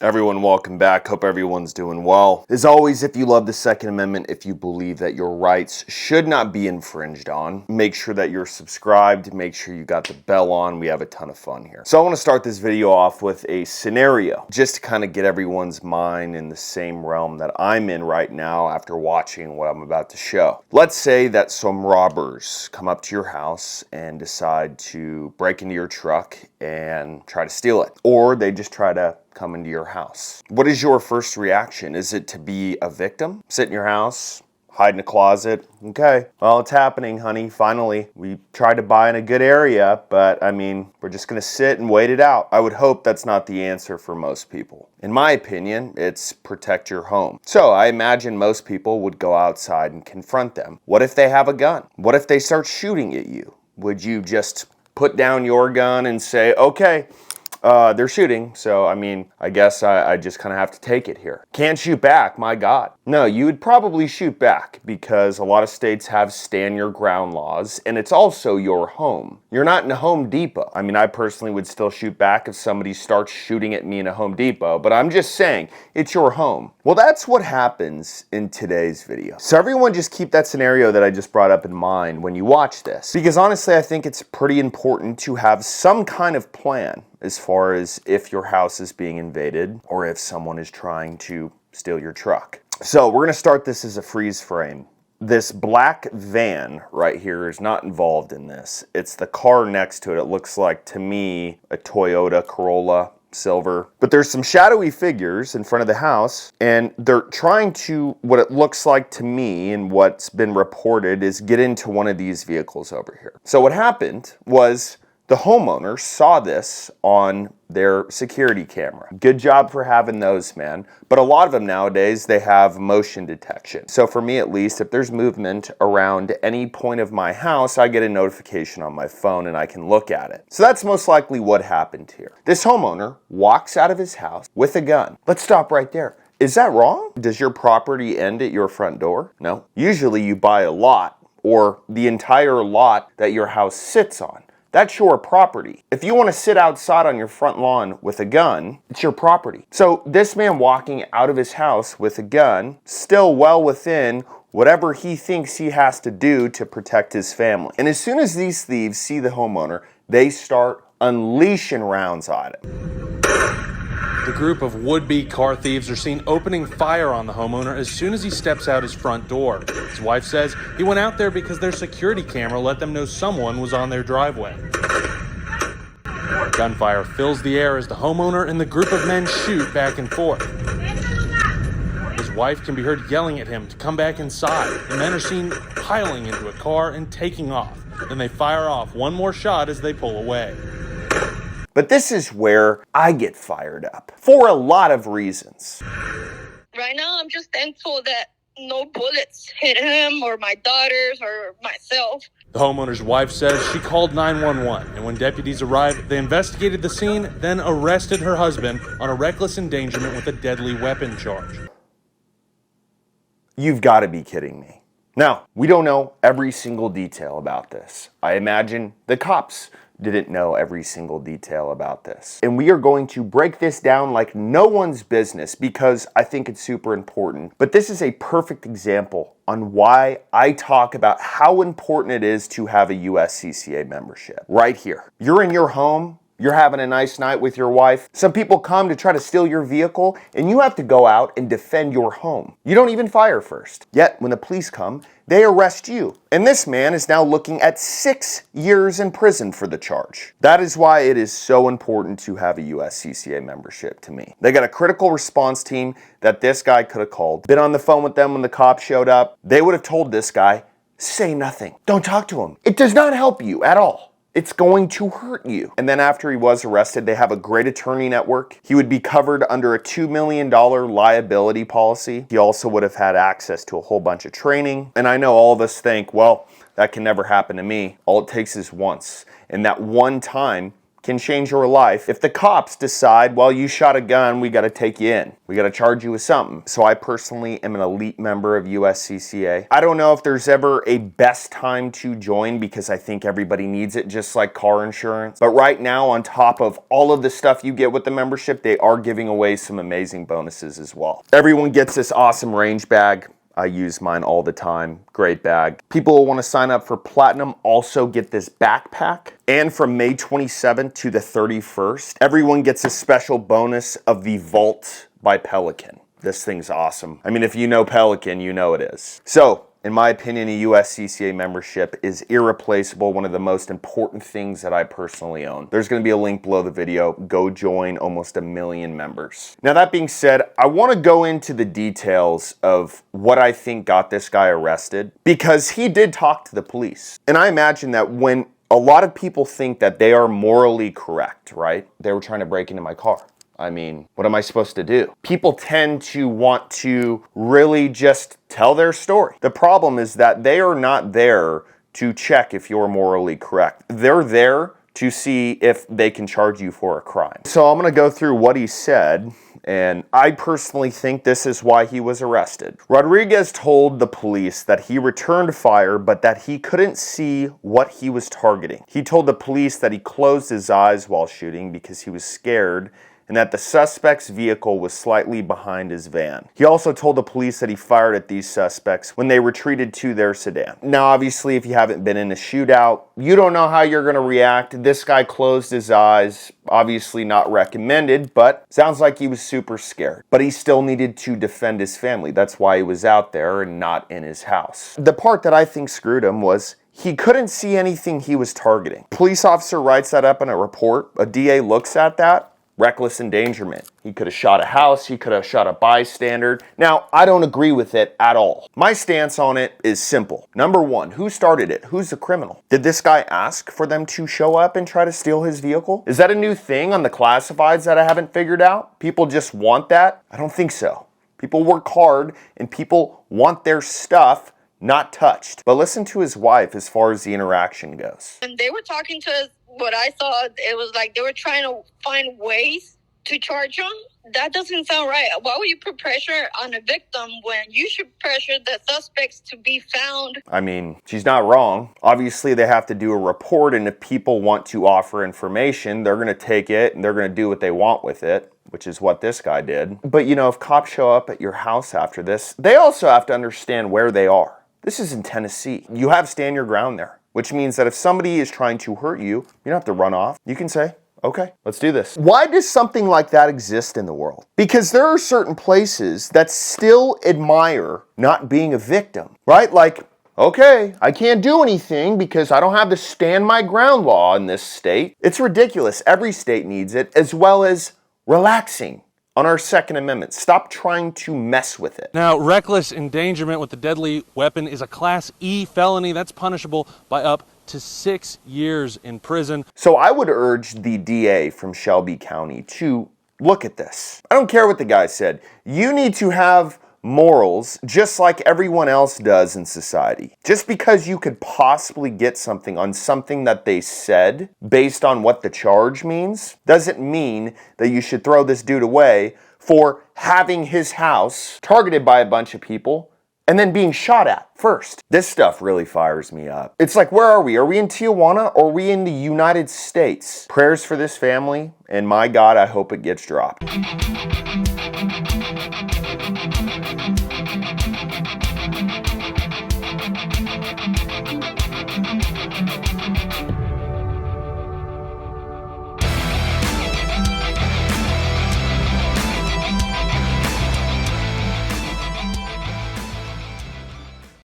Everyone, welcome back. Hope everyone's doing well. As always, if you love the Second Amendment, if you believe that your rights should not be infringed on, make sure that you're subscribed, make sure you got the bell on. We have a ton of fun here. So I want to start this video off with a scenario, just to kind of get everyone's mind in the same realm that I'm in right now after watching what I'm about to show. Let's say that some robbers come up to your house and decide to break into your truck and try to steal it, or they just try to come into your house. What is your first reaction? Is it to be a victim? Sit in your house, hide in a closet? Okay, well, it's happening, honey. Finally, we tried to buy in a good area, but I mean, we're just gonna sit and wait it out. I would hope that's not the answer for most people. In my opinion, it's protect your home. So I imagine most people would go outside and confront them. What if they have a gun? What if they start shooting at you? Would you just put down your gun and say, okay, they're shooting, so I mean, I guess I just kind of have to take it here. Can't shoot back, my God. No, you would probably shoot back because a lot of states have stand your ground laws, and it's also your home. You're not in a Home Depot. I mean, I personally would still shoot back if somebody starts shooting at me in a Home Depot, but I'm just saying, it's your home. Well, that's what happens in today's video. So everyone just keep that scenario that I just brought up in mind when you watch this, because honestly, I think it's pretty important to have some kind of plan as far as if your house is being invaded or if someone is trying to steal your truck. So we're gonna start this as a freeze frame. This black van right here is not involved in this. It's the car next to it. It looks like, to me, a Toyota Corolla silver. But there's some shadowy figures in front of the house, and they're trying to, what it looks like to me and what's been reported, is get into one of these vehicles over here. So what happened was the homeowner saw this on their security camera. Good job for having those, man. But a lot of them nowadays, they have motion detection. So for me at least, if there's movement around any point of my house, I get a notification on my phone and I can look at it. So that's most likely what happened here. This homeowner walks out of his house with a gun. Let's stop right there. Is that wrong? Does your property end at your front door? No. Usually you buy a lot or the entire lot that your house sits on. That's your property. If you want to sit outside on your front lawn with a gun, it's your property. So this man walking out of his house with a gun, still well within whatever he thinks he has to do to protect his family. And as soon as these thieves see the homeowner, they start unleashing rounds on him. The group of would-be car thieves are seen opening fire on the homeowner as soon as he steps out his front door. His wife says he went out there because their security camera let them know someone was on their driveway. Gunfire fills the air as the homeowner and the group of men shoot back and forth. His wife can be heard yelling at him to come back inside. The men are seen piling into a car and taking off. Then they fire off one more shot as they pull away. But this is where I get fired up for a lot of reasons. Right now, I'm just thankful that no bullets hit him or my daughters or myself. The homeowner's wife says she called 911, and when deputies arrived, they investigated the scene, then arrested her husband on a reckless endangerment with a deadly weapon charge. You've got to be kidding me. Now, we don't know every single detail about this. I imagine the cops didn't know every single detail about this. And we are going to break this down like no one's business because I think it's super important. But this is a perfect example on why I talk about how important it is to have a USCCA membership. Right here. You're in your home. You're having a nice night with your wife. Some people come to try to steal your vehicle, and you have to go out and defend your home. You don't even fire first. Yet, when the police come, they arrest you. And this man is now looking at 6 years in prison for the charge. That is why it is so important to have a USCCA membership to me. They got a critical response team that this guy could have called, been on the phone with them when the cops showed up. They would have told this guy, say nothing. Don't talk to him. It does not help you at all. It's going to hurt you. And then after he was arrested, they have a great attorney network. He would be covered under a $2 million liability policy. He also would have had access to a whole bunch of training. And I know all of us think, well, that can never happen to me. All it takes is once. And that one time can change your life if the cops decide, well, you shot a gun, we got to take you in. We got to charge you with something. So I personally am an elite member of USCCA. I don't know if there's ever a best time to join because I think everybody needs it, just like car insurance. But right now, on top of all of the stuff you get with the membership, they are giving away some amazing bonuses as well. Everyone gets this awesome range bag. I use mine all the time. Great bag. People who want to sign up for Platinum also get this backpack. And from May 27th to the 31st, everyone gets a special bonus of the Vault by Pelican. This thing's awesome. I mean, if you know Pelican, you know it is. So, in my opinion, a USCCA membership is irreplaceable, one of the most important things that I personally own. There's going to be a link below the video. Go join almost 1 million members. Now, that being said, I want to go into the details of what I think got this guy arrested, because he did talk to the police. And I imagine that when a lot of people think that they are morally correct, right? They were trying to break into my car. I mean, what am I supposed to do? People tend to want to really just tell their story. The problem is that they are not there to check if you're morally correct. They're there to see if they can charge you for a crime. So I'm gonna go through what he said, and I personally think this is why he was arrested. Rodriguez told the police that he returned fire, but that he couldn't see what he was targeting. He told the police that he closed his eyes while shooting because he was scared, and that the suspect's vehicle was slightly behind his van. He also told the police that he fired at these suspects when they retreated to their sedan. Now, obviously, if you haven't been in a shootout, you don't know how you're gonna react. This guy closed his eyes, obviously not recommended, but sounds like he was super scared. But he still needed to defend his family. That's why he was out there and not in his house. The part that I think screwed him was he couldn't see anything he was targeting. Police officer writes that up in a report. A DA looks at that. Reckless endangerment. He could have shot a house, he could have shot a bystander. Now, I don't agree with it at all. My stance on it is simple. Number one, who started it? Who's the criminal? Did this guy ask for them to show up and try to steal his vehicle? Is that a new thing on the classifieds that I haven't figured out? People just want that? I don't think so. People work hard and people want their stuff not touched. But listen to his wife as far as the interaction goes. When they were talking to us, what I thought, it was like they were trying to find ways to charge him. That doesn't sound right. Why would you put pressure on a victim when you should pressure the suspects to be found? I mean, she's not wrong. Obviously, they have to do a report, and if people want to offer information, they're going to take it and they're going to do what they want with it, which is what this guy did. But, you know, if cops show up at your house after this, they also have to understand where they are. This is in Tennessee. You have stand your ground there, which means that if somebody is trying to hurt you, you don't have to run off. You can say, okay, let's do this. Why does something like that exist in the world? Because there are certain places that still admire not being a victim, right? Like, okay, I can't do anything because I don't have the stand my ground law in this state. It's ridiculous. Every state needs it, as well as relaxing on our Second Amendment. Stop trying to mess with it. Now, reckless endangerment with a deadly weapon is a Class E felony that's punishable by up to 6 years in prison. So I would urge the DA from Shelby County to look at this. I don't care what the guy said. You need to have morals just like everyone else does in society. Just because you could possibly get something on something that they said based on what the charge means doesn't mean that you should throw this dude away for having his house targeted by a bunch of people and then being shot at first. This stuff really fires me up. It's like, where are we? Are we in Tijuana or are we in the United States? Prayers for this family, and my God, I hope it gets dropped.